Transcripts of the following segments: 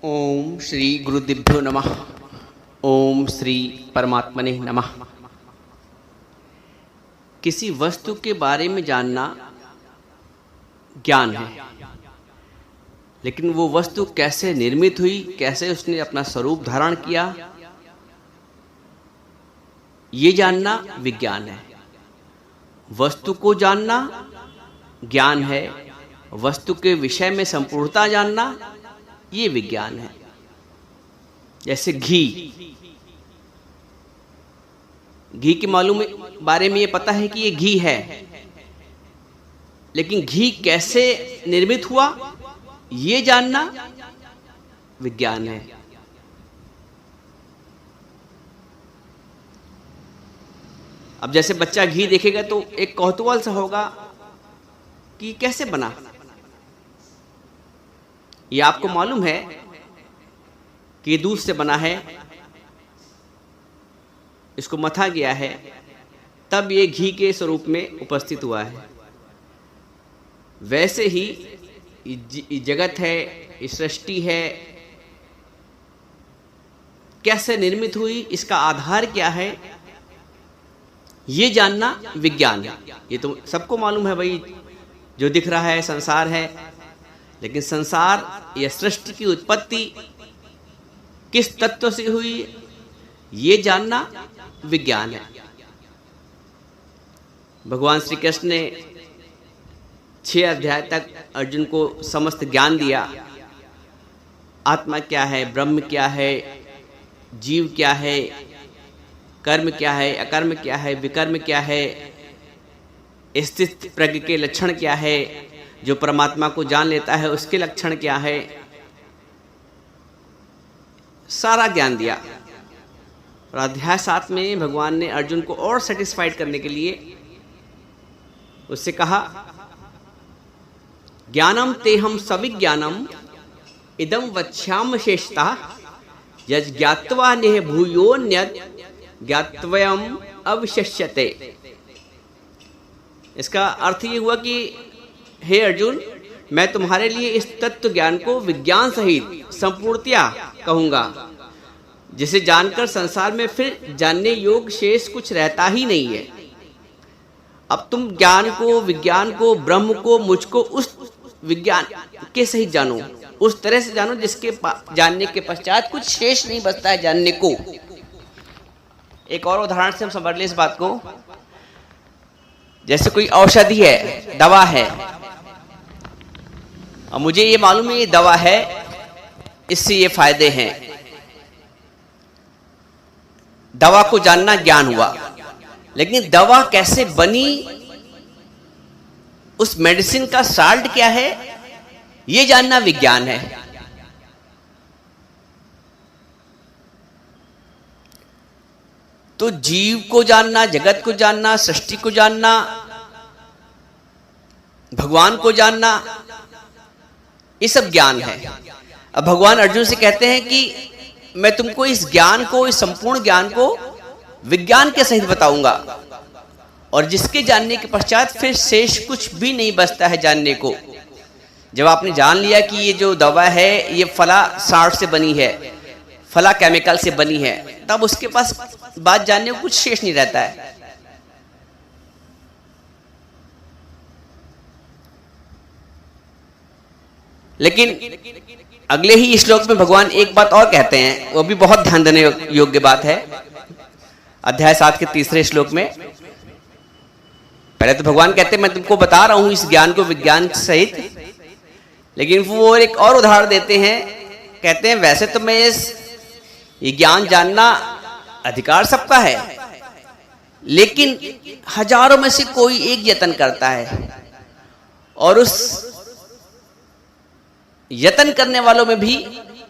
ओम श्री गुरुदेवो नमः। ओम श्री परमात्मने नमः। किसी वस्तु के बारे में जानना ज्ञान है, लेकिन वो वस्तु कैसे निर्मित हुई, कैसे उसने अपना स्वरूप धारण किया, ये जानना विज्ञान है। वस्तु को जानना ज्ञान है, वस्तु के विषय में संपूर्णता जानना ये विज्ञान है। जैसे घी के मालूम बारे में ये पता है कि ये घी है, लेकिन घी कैसे निर्मित हुआ ये जानना विज्ञान है। अब जैसे बच्चा घी देखेगा तो एक कौतूहल सा होगा कि कैसे बना। ये आपको मालूम है कि ये दूध से बना है, इसको मथा गया है, तब ये घी के स्वरूप में उपस्थित हुआ है। वैसे ही जगत है, सृष्टि है, कैसे निर्मित हुई, इसका आधार क्या है, ये जानना विज्ञान है। ये तो सबको मालूम है भाई, जो दिख रहा है संसार है, लेकिन संसार या सृष्टि की उत्पत्ति किस तत्व से हुई ये जानना विज्ञान है। भगवान श्री कृष्ण ने 6 अध्याय तक अर्जुन को समस्त ज्ञान दिया। आत्मा क्या है, ब्रह्म क्या है, जीव क्या है, कर्म क्या है, अकर्म क्या है, विकर्म क्या है, स्थित प्रज्ञ के लक्षण क्या है, जो परमात्मा को जान लेता है उसके लक्षण क्या है, सारा ज्ञान दिया। और अध्याय 7 में भगवान ने अर्जुन को और सेटिस्फाइड करने के लिए उससे कहा, ज्ञानम तेहम सविज्ञानम इदम वक्ष्याम शेषतः यज् ज्ञात्वा नेह भूयोन्यत् ज्ञात्वयम् अवशिष्यते। इसका अर्थ ये हुआ कि हे अर्जुन, मैं तुम्हारे लिए इस तत्व ज्ञान को विज्ञान सहित संपूर्णतया कहूंगा, जिसे जानकर संसार में फिर जानने योग्य शेष कुछ रहता ही नहीं है। अब तुम ज्ञान को, विज्ञान को, ब्रह्म को, मुझको उस विज्ञान के सहित जानो, उस तरह से जानो जिसके जानने के पश्चात कुछ शेष नहीं बचता है जानने को। एक और उदाहरण से हम समझ लें इस बात को। जैसे कोई औषधि है, दवा है, और मुझे ये मालूम है ये दवा है, इससे ये फायदे हैं। दवा को जानना ज्ञान हुआ, लेकिन दवा कैसे बनी, उस मेडिसिन का साल्ट क्या है, ये जानना विज्ञान है। तो जीव को जानना, जगत को जानना, सृष्टि को जानना, भगवान को जानना, ये सब ज्ञान है। अब भगवान अर्जुन से कहते हैं कि मैं तुमको इस ज्ञान को, इस संपूर्ण ज्ञान को विज्ञान के सहित बताऊंगा, और जिसके जानने के पश्चात फिर शेष कुछ भी नहीं बचता है जानने को। जब आपने जान लिया कि ये जो दवा है ये फला साल्ट से बनी है, फला केमिकल से बनी है, तब उसके पास बात जानने को कुछ शेष नहीं रहता है। लेकिन अगले ही श्लोक में भगवान एक बात और कहते हैं, वो भी बहुत ध्यान देने योग्य बात है। अध्याय 7 के 3 श्लोक में पहले तो भगवान कहते हैं मैं तुमको बता रहा हूं इस ज्ञान को विज्ञान सहित, लेकिन वो एक और उदाहरण देते हैं। कहते हैं वैसे तो मैं ये ज्ञान जानना अधिकार सबका है, लेकिन हजारों में से कोई एक यत्न करता है, और उस यत्न करने वालों में भी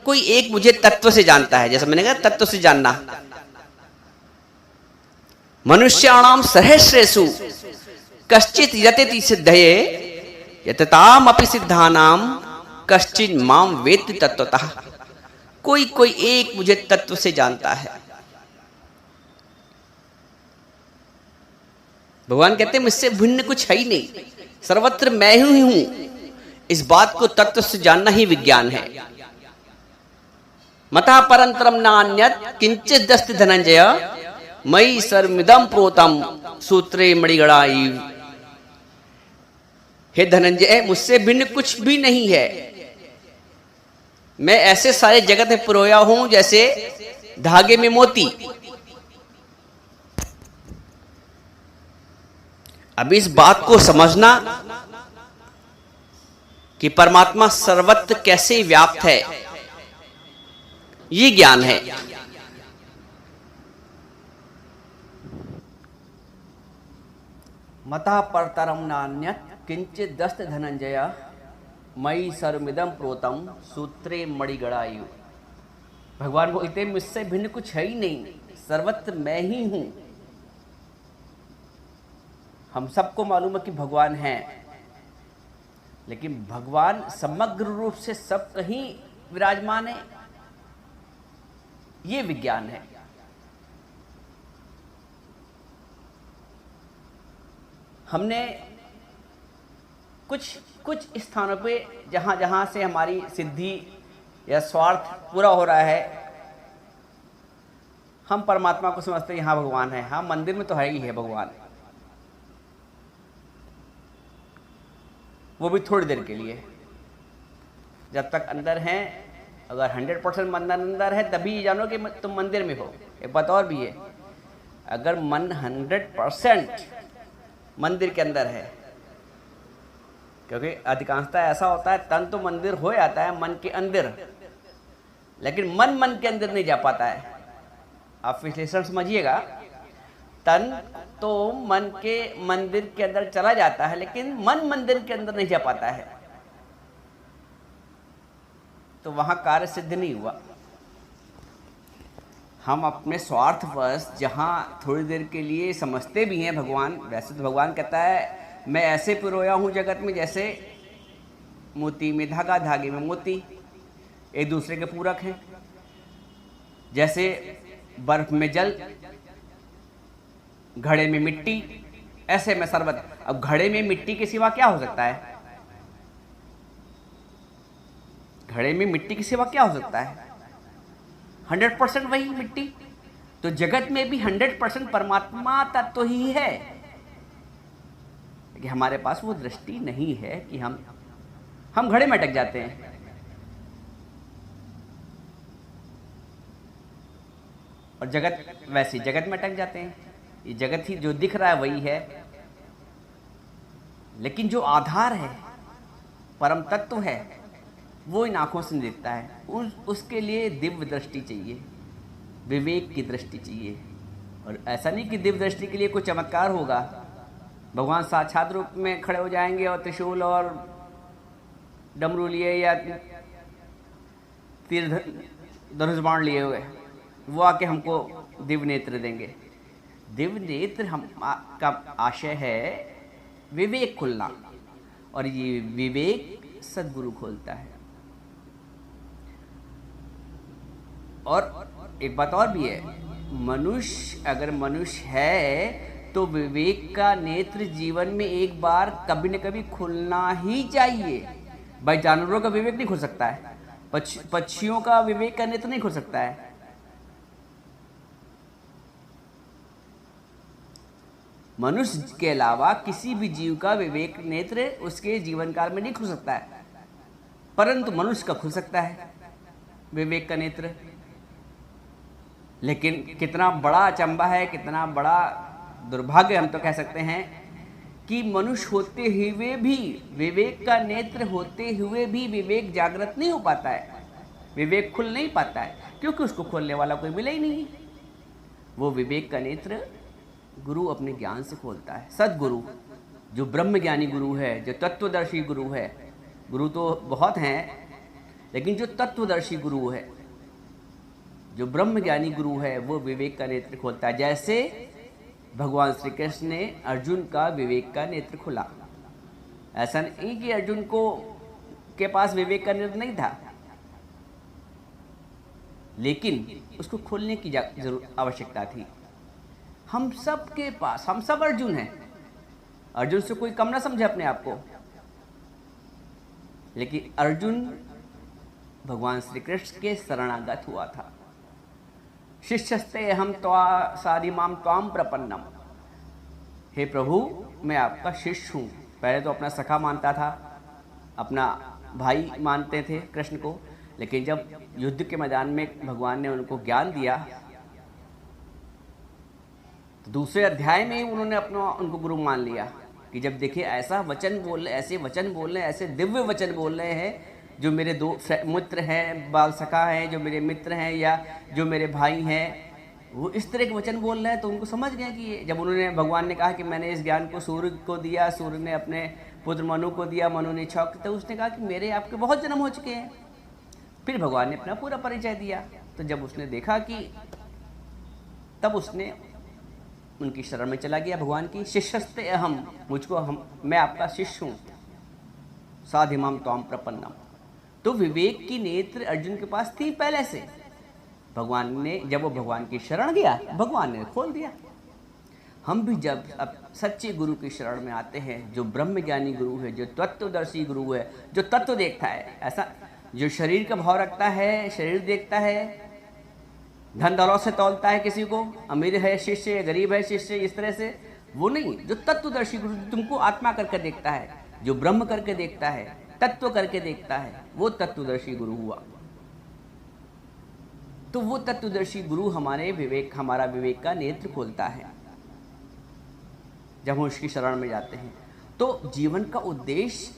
कोई एक मुझे तत्व से जानता है। जैसा मैंने कहा तत्व से जानना। मनुष्याणाम सहस्रेषु कश्चित् यतेति सिद्धये यतताम अपि सिद्धानाम कश्चित् माम वेत्ति तत्वतः। कोई एक मुझे तत्व से जानता है। भगवान कहते हैं मुझसे भिन्न कुछ है ही नहीं, सर्वत्र मैं ही हूं। इस बात को तत्व से जानना ही विज्ञान है। मतः परंतरम नान्यत किंचित दस्ति धनंजय मई सर्वमिदं प्रोतम सूत्रे मणिगणाई। हे धनंजय, मुझसे भिन्न कुछ भी नहीं है। मैं ऐसे सारे जगत में पिरोया हूं जैसे धागे में मोती। अब इस बात को समझना कि परमात्मा सर्वत्र कैसे व्याप्त है, ये ज्ञान है। मतः परतरम नान्यत् किंचित दस्त धनंजय मई सर्वमिदं प्रोतम सूत्रे मणिगणायु। भगवान बोलते मुझसे भिन्न कुछ है ही नहीं, सर्वत्र मैं ही हूं। हम सबको मालूम है कि भगवान है, लेकिन भगवान समग्र रूप से सब कहीं विराजमान है, ये विज्ञान है। हमने कुछ स्थानों पे जहां जहां से हमारी सिद्धि या स्वार्थ पूरा हो रहा है, हम परमात्मा को समझते हैं यहां भगवान है। हाँ, मंदिर में तो है ही है भगवान, वो भी थोड़ी देर के लिए। जब तक अंदर हैं, अगर 100% मन अंदर है तभी जानो कि तुम मंदिर में हो। एक बात और भी है, अगर मन 100% मंदिर के अंदर है, क्योंकि अधिकांशता ऐसा होता है तन तो मंदिर हो जाता है मन के अंदर, लेकिन मन के अंदर नहीं जा पाता है। आप विश्लेषण समझिएगा, तन तो मन के मंदिर के अंदर चला जाता है, लेकिन मन मंदिर के अंदर नहीं जा पाता है, तो वहां कार्य सिद्ध नहीं हुआ। हम अपने स्वार्थवश जहाँ थोड़ी देर के लिए समझते भी हैं भगवान, वैसे तो भगवान कहता है मैं ऐसे पिरोया हूँ जगत में जैसे मोती में धागा, धागे में मोती, एक दूसरे के पूरक हैं। जैसे बर्फ में जल, घड़े में मिट्टी, ऐसे में शरबत। अब घड़े में मिट्टी के सिवा क्या हो सकता है? घड़े में मिट्टी के सिवा क्या हो सकता है? 100% वही मिट्टी। तो जगत में भी 100% परमात्मा तत्व ही है, कि हमारे पास वो दृष्टि नहीं है कि हम घड़े में अटक जाते हैं। और जगत वैसे जगत में अटक जाते हैं। ये जगत ही जो दिख रहा है वही है, लेकिन जो आधार है, परम तत्व है, वो इन आंखों से नहीं दिखता है। उसके लिए दिव्य दृष्टि चाहिए, विवेक की दृष्टि चाहिए। और ऐसा नहीं कि दिव्य दृष्टि के लिए कोई चमत्कार होगा, भगवान साक्षात रूप में खड़े हो जाएंगे और त्रिशूल और डमरू लिए या तीर धनुष बाण लिए हुए वो आके हमको दिव्य नेत्र देंगे। दिव्य नेत्र का आशय है विवेक खुलना, और ये विवेक सद्गुरु खोलता है। और एक बात और भी है, मनुष्य अगर मनुष्य है तो विवेक का नेत्र जीवन में एक बार कभी न कभी खुलना ही चाहिए। भाई जानवरों का विवेक नहीं खुल सकता है, पक्षियों का विवेक का नेत्र नहीं खुल सकता है। मनुष्य के अलावा किसी भी जीव का विवेक नेत्र उसके जीवन काल में नहीं खुल सकता है, परंतु मनुष्य का खुल सकता है विवेक का नेत्र। लेकिन कितना बड़ा अचंबा है, कितना बड़ा दुर्भाग्य हम तो कह सकते हैं कि मनुष्य होते हुए भी, विवेक का नेत्र होते हुए भी विवेक जागृत नहीं हो पाता है, विवेक खुल नहीं पाता है, क्योंकि उसको खोलने वाला कोई मिला ही नहीं। वो विवेक का नेत्र गुरु अपने ज्ञान से खोलता है। सद्गुरु जो ब्रह्म ज्ञानी गुरु है, जो तत्वदर्शी गुरु है, गुरु तो बहुत हैं, लेकिन जो तत्वदर्शी गुरु है, जो ब्रह्म ज्ञानी गुरु है, वो विवेक का नेत्र खोलता है। जैसे भगवान श्री कृष्ण ने अर्जुन का विवेक का नेत्र खोला। ऐसा नहीं कि अर्जुन को के पास विवेक का नेत्र नहीं था, लेकिन उसको खोलने की आवश्यकता थी। हम सब के पास, हम सब अर्जुन हैं, अर्जुन से कोई कम ना समझे अपने आप को, लेकिन अर्जुन भगवान श्री कृष्ण के शरणागत हुआ था। शिष्यस्ते हम त्वा साधिमाम त्वाम प्रपन्नम, हे प्रभु मैं आपका शिष्य हूँ। पहले तो अपना सखा मानता था, अपना भाई मानते थे कृष्ण को, लेकिन जब युद्ध के मैदान में भगवान ने उनको ज्ञान दिया तो दूसरे अध्याय में ही उन्होंने उनको गुरु मान लिया कि जब देखे ऐसा वचन बोल रहे, ऐसे वचन बोल रहे, ऐसे दिव्य वचन बोल रहे हैं, जो मेरे दो मित्र हैं, बाल सखा हैं, जो मेरे मित्र हैं या जो मेरे भाई हैं, वो इस तरह के वचन बोल रहे हैं, तो उनको समझ गए कि जब उन्होंने भगवान ने कहा कि मैंने इस ज्ञान को सूर्य को दिया, सूर्य ने अपने पुत्र मनु को दिया, मनु ने इच्छा, तो उसने कहा कि मेरे आपके बहुत जन्म हो चुके हैं। फिर भगवान ने अपना पूरा परिचय दिया। तो जब उसने देखा कि तब उसने उनकी शरण में चला गया भगवान की। शिष्यस्ते अहम, मैं आपका शिष्य हूँ। साधिमाम त्वाम प्रपन्नम। तो विवेक की नेत्र अर्जुन के पास थी पहले से। भगवान ने जब वो भगवान की शरण गया, भगवान ने खोल दिया। हम भी जब अब सच्चे गुरु की शरण में आते हैं, जो ब्रह्म ज्ञानी गुरु है, जो तत्वदर्शी गुरु है, जो तत्व देखता है, ऐसा जो शरीर का भाव रखता है, शरीर देखता है, धन दौलत से तौलता है किसी को, अमीर है शिष्य, गरीब है शिष्य, इस तरह से वो नहीं। जो तत्वदर्शी गुरु तुमको आत्मा करके देखता है, जो ब्रह्म करके देखता है, तत्व करके देखता है, वो तत्वदर्शी गुरु हुआ। तो वो तत्वदर्शी गुरु हमारा विवेक का नेत्र खोलता है जब हम उसकी शरण में जाते हैं। तो जीवन का उद्देश्य,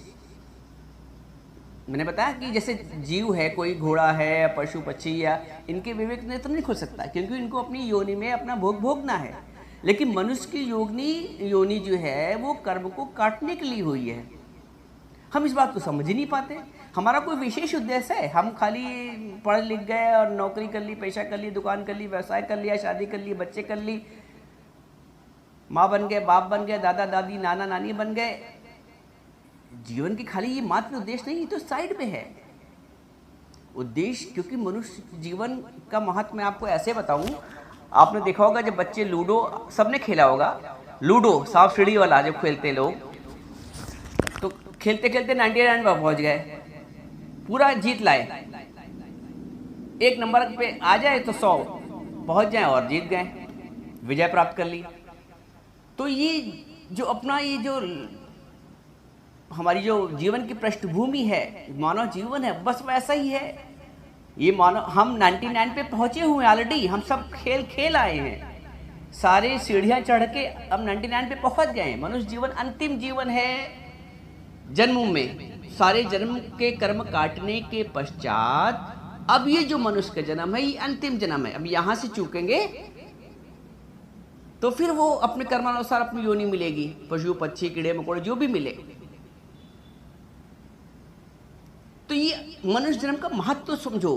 मैंने बताया कि जैसे जीव है, कोई घोड़ा है, पशु पक्षी, या इनके विवेक नेत्र नहीं खोल सकता, क्योंकि इनको अपनी योनि में अपना भोग भोगना है। लेकिन मनुष्य की योनि जो है वो कर्म को काटने के लिए हुई है। हम इस बात को समझ ही नहीं पाते। हमारा कोई विशेष उद्देश्य है? हम खाली पढ़ लिख गए और नौकरी कर ली, पैसा कर ली, दुकान कर ली, व्यवसाय कर लिया, शादी कर ली, बच्चे कर ली, माँ बन गए, बाप बन गए, दादा दादी, नाना नानी बन गए। जीवन की खाली ये मात्र उद्देश्य नहीं, तो साइड में है उद्देश्य। क्योंकि मनुष्य जीवन का महत्व मैं आपको ऐसे बताऊं, आपने देखा होगा जब बच्चे लूडो, सबने खेला होगा लूडो, सांप सीढ़ी वाला जब खेलते लोग, तो खेलते खेलते 99 पर पहुंच गए, पूरा जीत लाए, एक नंबर पे आ जाए तो 100 पहुंच जाए और जीत गए, विजय प्राप्त कर ली। तो ये जो अपना ये जो हमारी जो जीवन की पृष्ठभूमि है, मानव जीवन है, बस वैसा ही है। ये मानव, हम 99 पे पहुंचे हुए ऑलरेडी, हम सब खेल आए हैं, सारे सीढ़ियां चढ़ के अब 99 पे पहुंच गए। मनुष्य जीवन अंतिम जीवन है। जन्म में सारे जन्म के कर्म काटने के पश्चात अब ये जो मनुष्य का जन्म है, ये अंतिम जन्म है। अब यहां से चूकेंगे तो फिर वो अपने कर्मानुसार अपनी योनि मिलेगी, पशु पक्षी कीड़े मकोड़े जो भी मिले। तो ये मनुष्य जन्म का महत्व तो समझो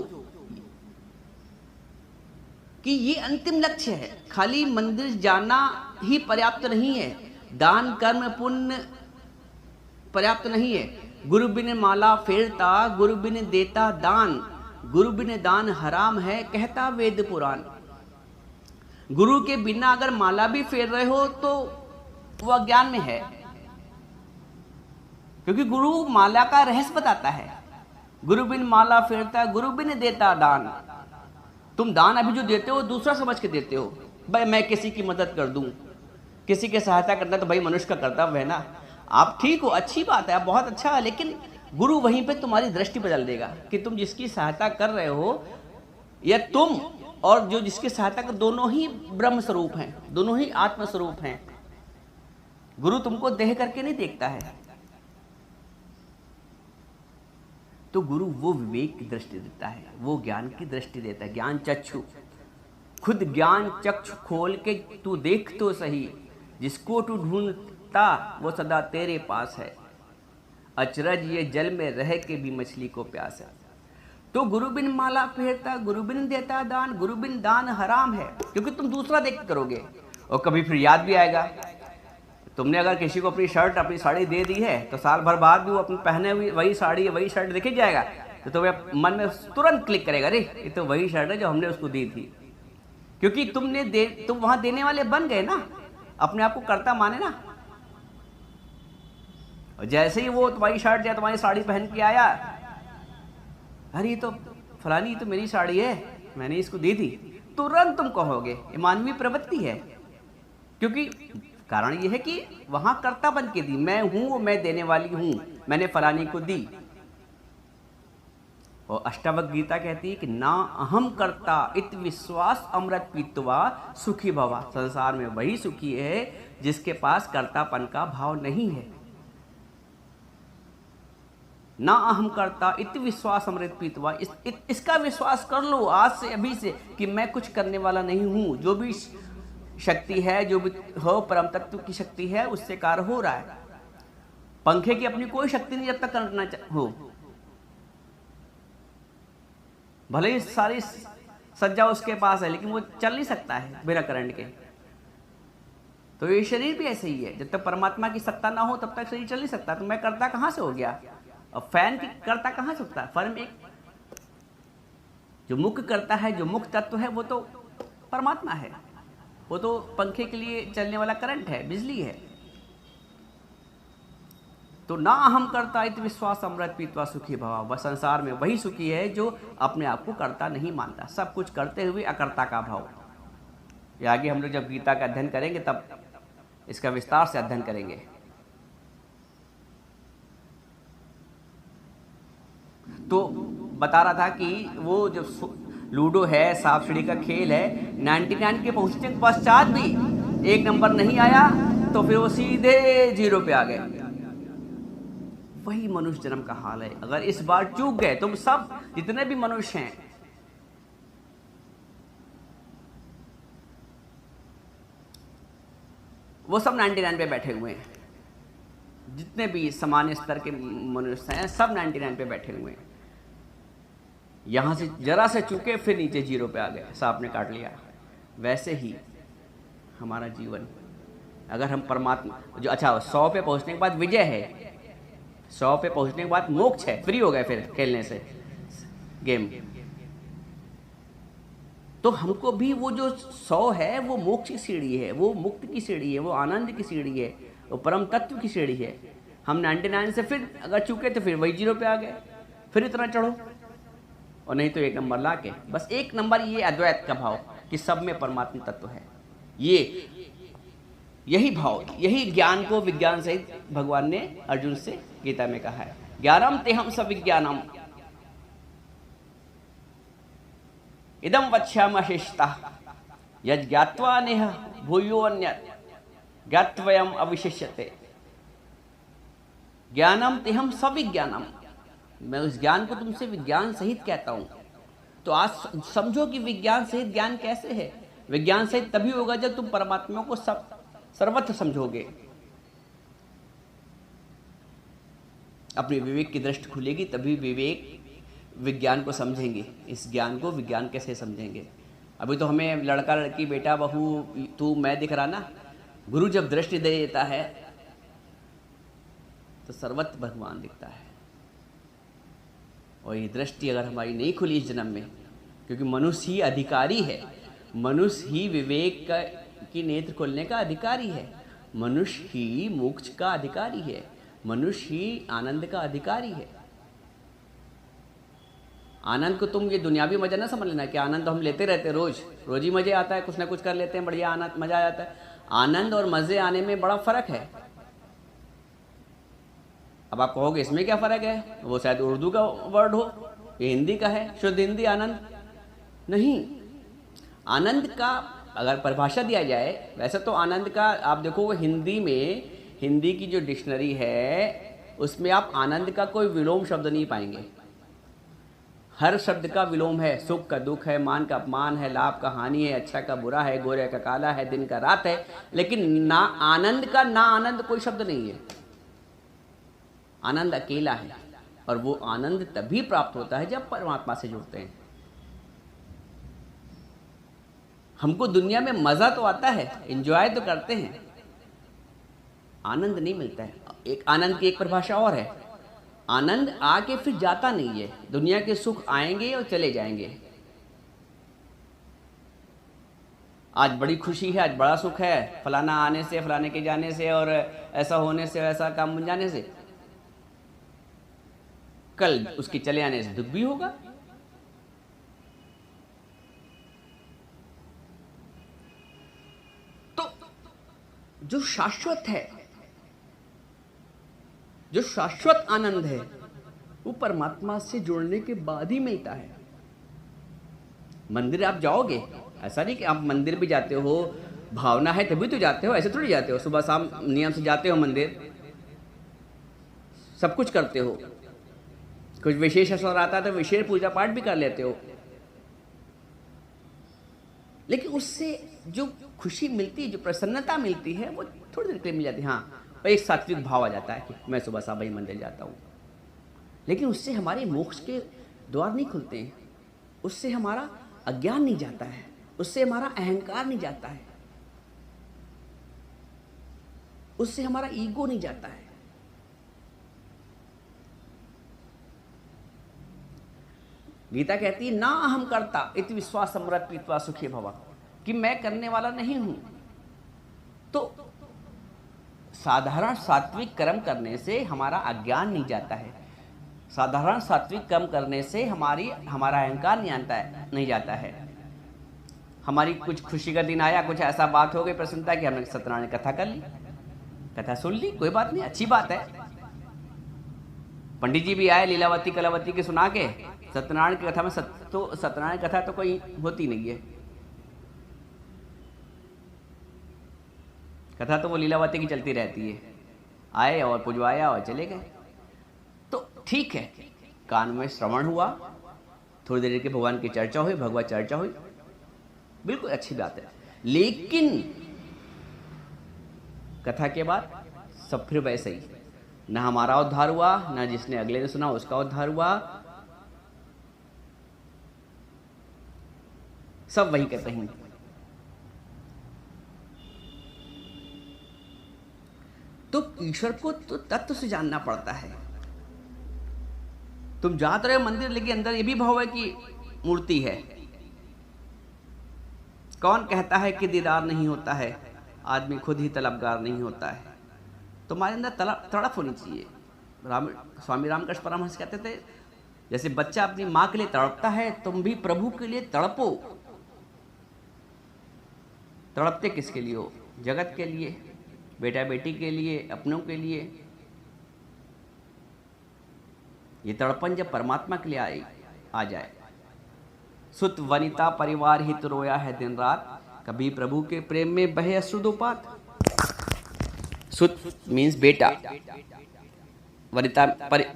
कि ये अंतिम लक्ष्य है। खाली मंदिर जाना ही पर्याप्त नहीं है, दान कर्म पुण्य पर्याप्त नहीं है। गुरु बिन माला फेरता, गुरु बिन देता दान, गुरु बिन दान हराम है, कहता वेद पुराण। गुरु के बिना अगर माला भी फेर रहे हो तो वह अज्ञान में है, क्योंकि गुरु माला का रहस्य बताता है। गुरु बिन माला फेरता, गुरु बिन देता दान। तुम दान अभी जो देते हो दूसरा समझ के देते हो, भाई मैं किसी की मदद कर दूं, किसी की सहायता करना तो भाई मनुष्य का कर्तव्य है ना। आप ठीक हो, अच्छी बात है, बहुत अच्छा है, लेकिन गुरु वहीं पे तुम्हारी दृष्टि बदल देगा कि तुम जिसकी सहायता कर रहे हो, या तुम और जो जिसकी सहायता कर, दोनों ही ब्रह्म स्वरूप हैं, दोनों ही आत्म स्वरूप हैं। गुरु तुमको देह करके नहीं देखता है। तो गुरु वो विवेक की दृष्टि देता है, वो ज्ञान की दृष्टि देता है, ज्ञान चक्षु। खुद ज्ञान चक्षु खोल के तू देख तो सही, जिसको तू ढूंढता वो सदा तेरे पास है। अचरज ये जल में रह के भी मछली को प्यास है। तो गुरु बिन माला फेरता, गुरु बिन देता दान, गुरु बिन दान हराम है, क्योंकि तुम दूसरा देख करोगे और कभी फिर याद भी आएगा। तुमने अगर किसी को अपनी शर्ट, अपनी साड़ी दे दी है तो साल भर बाद भी वो अपनी पहने हुई वही साड़ी, वही शर्ट देखे जाएगा, तो तुम्हें मन में तुरंत क्लिक करेगा, अरे ये तो वही शर्ट है जो हमने उसको दी थी। क्योंकि तुम वहां देने वाले बन गए ना, अपने आप को कर्ता माने ना। और जैसे ही वो तुम्हारी शर्ट या तुम्हारी साड़ी पहन के आया, अरे ये तो फलानी, ये तो मेरी साड़ी है, मैंने इसको दी थी, तुरंत तुम कहोगे। ये मानवीय प्रवृत्ति है, क्योंकि कारण ये है कि वहां कर्ता बन के दी, मैं हूं, मैं देने वाली हूं, मैंने फलानी को दी। और अष्टावक्र गीता कहती है कि ना अहम कर्ता इत विश्वास अमृत पीत्वा सुखी भवा। संसार में वही सुखी है जिसके पास कर्तापन का भाव नहीं है। ना अहम करता इत विश्वास अमृत पीतवा, इसका विश्वास कर लो आज से, अभी से, कि मैं कुछ करने वाला नहीं हूं। जो भी शक्ति है, जो भी हो, परम तत्व की शक्ति है, उससे कार्य हो रहा है। पंखे की अपनी कोई शक्ति नहीं जब तक करना हो, भले ही सारी सज्जा उसके पास है, लेकिन वो चल नहीं सकता है बिना करंट के। तो ये शरीर भी ऐसे ही है, जब तक परमात्मा की सत्ता ना हो तब तक शरीर चल नहीं सकता। तो मैं करता कहां से हो गया, और फैन की करता कहां से होता है। फर्म एक जो मुख्य करता है, जो मुख्य तत्व है, वो तो परमात्मा है। वो तो पंखे के लिए चलने वाला करंट है, बिजली है। तो ना अहम करता इत विश्वास अमृत पीतवा सुखी भवा। वह संसार में वही सुखी है जो अपने आप को कर्ता नहीं मानता, सब कुछ करते हुए अकर्ता का भाव। ये आगे हम लोग जब गीता का अध्ययन करेंगे तब इसका विस्तार से अध्ययन करेंगे। तो बता रहा था कि वो जो लूडो है, सांप सीढ़ी का खेल है, 99 के पहुंचने के पश्चात भी 1 नंबर नहीं आया तो फिर वो सीधे 0 पे आ गए। वही मनुष्य जन्म का हाल है। अगर इस बार चूक गए, तुम सब जितने भी मनुष्य हैं, वो सब 99 पे बैठे हुए हैं। जितने भी सामान्य स्तर के मनुष्य हैं, सब 99 पे बैठे हुए हैं। यहां से जरा से चूके फिर नीचे 0 पे आ गए, सांप ने काट लिया। वैसे ही हमारा जीवन, अगर हम परमात्मा जो 100 पे पहुंचने के बाद विजय है, 100 पे पहुंचने के बाद मोक्ष है, फ्री हो गए फिर खेलने से गेम। तो हमको भी वो जो 100 है वो मोक्ष की सीढ़ी है, वो मुक्ति की सीढ़ी है, वो आनंद की सीढ़ी है, वो परम तत्व की सीढ़ी है। हम 99 से फिर अगर चूके तो फिर वही 0 पे आ गए, फिर इतना चढ़ो, और नहीं तो 1 नंबर ला के बस 1 नंबर। ये अद्वैत का भाव कि सब में परमात्मा तत्व है, यही भाव, यही ज्ञान को विज्ञान सहित भगवान ने अर्जुन से गीता में कहा है। ज्ञानम तेहम सविज्ञानम इदम वक्ष्यामि यज् ज्ञात्वा नेह भूयोऽन्यत् ज्ञात्वयम् अविशिष्यते। ज्ञानम तेहम सविज्ञानम, मैं उस ज्ञान को तुमसे विज्ञान सहित कहता हूं। तो आज समझो कि विज्ञान सहित ज्ञान कैसे है। विज्ञान सहित तभी होगा जब तुम परमात्मा को सर्वत्र समझोगे। अपनी विवेक की दृष्टि खुलेगी, तभी विवेक विज्ञान को समझेंगे। इस ज्ञान को विज्ञान कैसे समझेंगे। अभी तो हमें लड़का लड़की, बेटा बहू, तू मैं दिख रहा ना। गुरु जब दृष्टि दे देता है तो सर्वत्र भगवान दिखता है। और ये दृष्टि अगर हमारी नहीं खुली इस जन्म में, क्योंकि मनुष्य ही अधिकारी है, मनुष्य ही विवेक की नेत्र खोलने का अधिकारी है, मनुष्य ही मोक्ष का अधिकारी है, मनुष्य ही आनंद का अधिकारी है। आनंद को तुम ये दुनियावी मजा ना समझ लेना कि आनंद तो हम लेते रहते, रोज ही मजे आता है, कुछ ना कुछ कर लेते हैं, बढ़िया आनंद मजा आ जाता है। आनंद और मजे आने में बड़ा फर्क है। अब आप कहोगे इसमें क्या फर्क है, वो शायद उर्दू का वर्ड हो, ये हिंदी का है, शुद्ध हिंदी आनंद नहीं। आनंद का अगर परिभाषा दिया जाए, वैसे तो आनंद का आप देखो, वो हिंदी में, हिंदी की जो डिक्शनरी है उसमें आप आनंद का कोई विलोम शब्द नहीं पाएंगे। हर शब्द का विलोम है। सुख का दुख है, मान का अपमान है, लाभ का हानि है, अच्छा का बुरा है, गोरे का काला है, दिन का रात है, लेकिन ना आनंद का ना आनंद कोई शब्द नहीं है। आनंद अकेला है, और वो आनंद तभी प्राप्त होता है जब परमात्मा से जुड़ते हैं। हमको दुनिया में मजा तो आता है, एंजॉय तो करते हैं, आनंद नहीं मिलता है। एक आनंद की एक परिभाषा और है, आनंद आके फिर जाता नहीं है। दुनिया के सुख आएंगे और चले जाएंगे। आज बड़ी खुशी है, आज बड़ा सुख है, फलाना आने से, फलाने के जाने से, और ऐसा होने से, ऐसा काम बन जाने से। कल उसके चले आने से दुख भी होगा। तो जो शाश्वत है, जो शाश्वत आनंद है, वो परमात्मा से जुड़ने के बाद ही मिलता है। मंदिर आप जाओगे, ऐसा नहीं कि आप मंदिर भी जाते हो, भावना है तभी तो जाते हो, ऐसे थोड़ी जाते हो। सुबह शाम नियम से जाते हो मंदिर, सब कुछ करते हो। कुछ विशेष अवसर आता है तो विशेष पूजा पाठ भी कर लेते हो, लेकिन उससे जो खुशी मिलती है, जो प्रसन्नता मिलती है, वो थोड़ी देर के लिए मिल जाती है। हाँ, एक सात्विक भाव आ जाता है कि मैं सुबह शाम वही मंदिर जाता हूँ, लेकिन उससे हमारे मोक्ष के द्वार नहीं खुलते हैं, उससे हमारा अज्ञान नहीं जाता है, उससे हमारा अहंकार नहीं जाता है, उससे हमारा ईगो नहीं जाता है। गीता कहती है ना अहम कर्ता इति विश्वास समृत पीत्वा सुखी भव, कि मैं करने वाला नहीं हूं। तो साधारण सात्विक कर्म करने से हमारा अज्ञान नहीं जाता है, साधारण सात्विक कर्म करने से हमारा अहंकार नहीं जाता है। हमारी कुछ खुशी का दिन आया, कुछ ऐसा बात हो गई प्रसन्नता कि हमने सत्यनारायण कथा कर ली, कथा सुन ली, कोई बात नहीं, अच्छी बात है। पंडित जी भी आए लीलावती कलावती के सुना के, सत्यनारायण की कथा में तो सत्यनारायण कथा तो कोई होती नहीं है, कथा तो वो लीलावती की चलती रहती है। आए और पुजवाया और चले गए, तो ठीक है, कान में श्रवण हुआ, थोड़ी देर के भगवान की चर्चा हुई, भगवत चर्चा हुई, बिल्कुल अच्छी बात है। लेकिन कथा के बाद सब फिर वैसे ही, ना हमारा उद्धार हुआ, ना जिसने अगले ने सुना उसका उद्धार हुआ, सब वही कहते हैं। तो ईश्वर को तो तत्व से जानना पड़ता है। तुम जाते रहे मंदिर, लेकिन अंदर ये भी भाव है कि मूर्ति है। कौन कहता है कि दीदार नहीं होता है, आदमी खुद ही तलबगार नहीं होता है। तुम्हारे अंदर तड़प होनी चाहिए। स्वामी रामकृष्ण परमहंस कहते थे, जैसे बच्चा अपनी माँ के लिए तड़पता है, तुम भी प्रभु के लिए तड़पो। तड़पते किसके लिए हो? जगत के लिए, बेटा बेटी के लिए, अपनों के लिए। ये तड़पन जब परमात्मा के लिए आ जाए। सुत वनिता परिवार हित रोया है दिन रात, कभी प्रभु के प्रेम में बहे अश्रुदोपात। सुत मीन्स बेटा, वनिता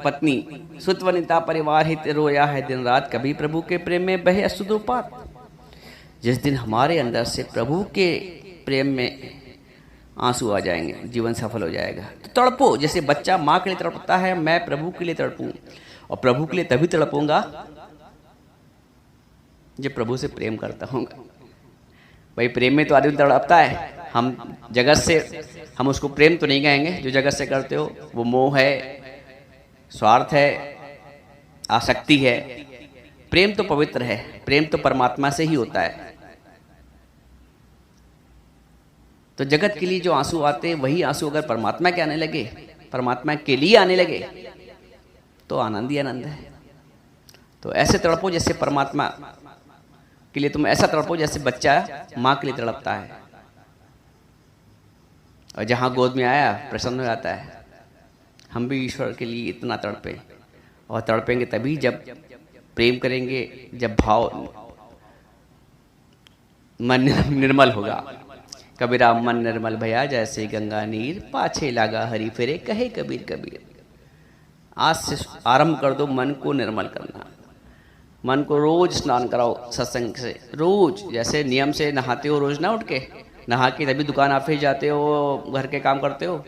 पत्नी, सुत वनिता परिवार हित रोया है दिन रात, कभी प्रभु के प्रेम में बहे अश्रुदोपात। जिस दिन हमारे अंदर से प्रभु के प्रेम में आंसू आ जाएंगे, जीवन सफल हो जाएगा। तो तड़पो, जैसे बच्चा माँ के लिए तड़पता है, मैं प्रभु के लिए तड़पूं, और प्रभु के लिए तभी तड़पूंगा जब प्रभु से प्रेम करता हूँगा। भाई प्रेम में तो आदमी तड़पता है, हम जगत से हम उसको प्रेम तो नहीं कहेंगे, जो जगत से करते हो वो मोह है, स्वार्थ है, आसक्ति है। प्रेम तो पवित्र है, प्रेम तो परमात्मा से ही होता है। तो जगत के लिए जो आंसू आते हैं, वही आंसू अगर परमात्मा के आने लगे, परमात्मा के लिए आने लगे, तो आनंद ही आनंद है। तो ऐसे तड़पो जैसे परमात्मा के लिए, तुम ऐसा तड़पो जैसे बच्चा माँ के लिए तड़पता है, और जहाँ गोद में आया प्रसन्न हो जाता है। हम भी ईश्वर के लिए इतना तड़पें, और तड़पेंगे तभी जब प्रेम करेंगे, जब भाव मन निर्मल होगा। कबीरा मन निर्मल भया जैसे गंगा नीर, पाछे लागा हरि फिरे कहे कबीर कबीर। आज से आरंभ कर दो मन को निर्मल करना। मन को रोज स्नान कराओ सत्संग से, रोज। जैसे नियम से नहाते हो रोज ना उठ के, नहा के तभी दुकान ऑफिस जाते हो, घर के काम करते हो,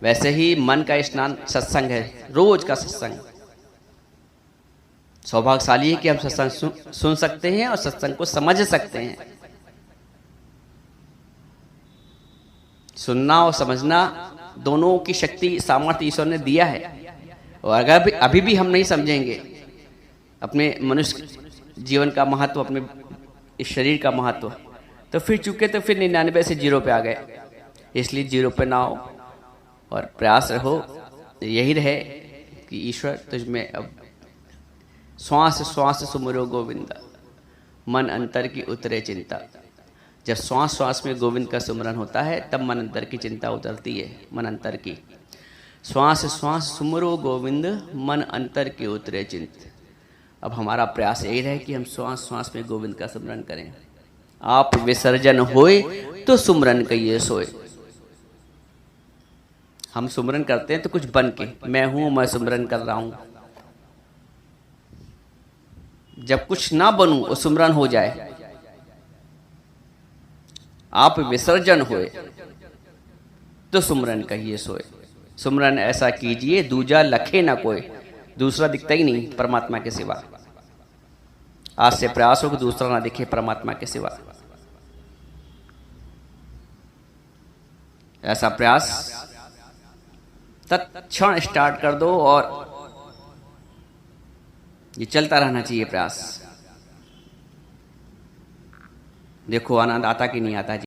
वैसे ही मन का स्नान सत्संग है, रोज का सत्संग। सौभाग्यशाली है कि हम सत्संग सुन सकते हैं और सत्संग को समझ सकते हैं। सुनना और समझना दोनों की शक्ति, सामर्थ्य ईश्वर ने दिया है। और अगर अभी भी हम नहीं समझेंगे अपने मनुष्य जीवन का महत्व, अपने इस शरीर का महत्व, तो फिर चुके तो फिर 99 से 0 पे आ गए। इसलिए 0 पे ना हो, और प्रयास रहो, यही रहे कि कि ईश्वर तुझ में अब श्वास श्वास सुमरो गोविंद, मन अंतर की उतरे चिंता। जब श्वास श्वास में गोविंद का सुमरन होता है तब मन अंतर की चिंता उतरती है, मन अंतर की। श्वास श्वास सुमरो गोविंद, मन अंतर की उतरे चिंत। अब हमारा प्रयास यही रहे कि हम श्वास श्वास में गोविंद का सुमरन करें। आप विसर्जन होए तो सुमरन कहिए सोए। हम सुमरन करते हैं तो कुछ बन के, मैं हूं, मैं सुमरन कर रहा हूं। जब कुछ ना बनूं और सुमरन हो जाए। आप विसर्जन होए तो सुमरन कहिए सोए। सुमरन ऐसा कीजिए दूजा लखे ना कोई। दूसरा दिखता ही नहीं परमात्मा के सिवा। आज से प्रयास हो कि दूसरा ना दिखे परमात्मा के सिवा। ऐसा प्रयास तत्क्षण स्टार्ट कर दो और ये चलता रहना चाहिए प्रयास। देखो आनंद आता कि नहीं आता।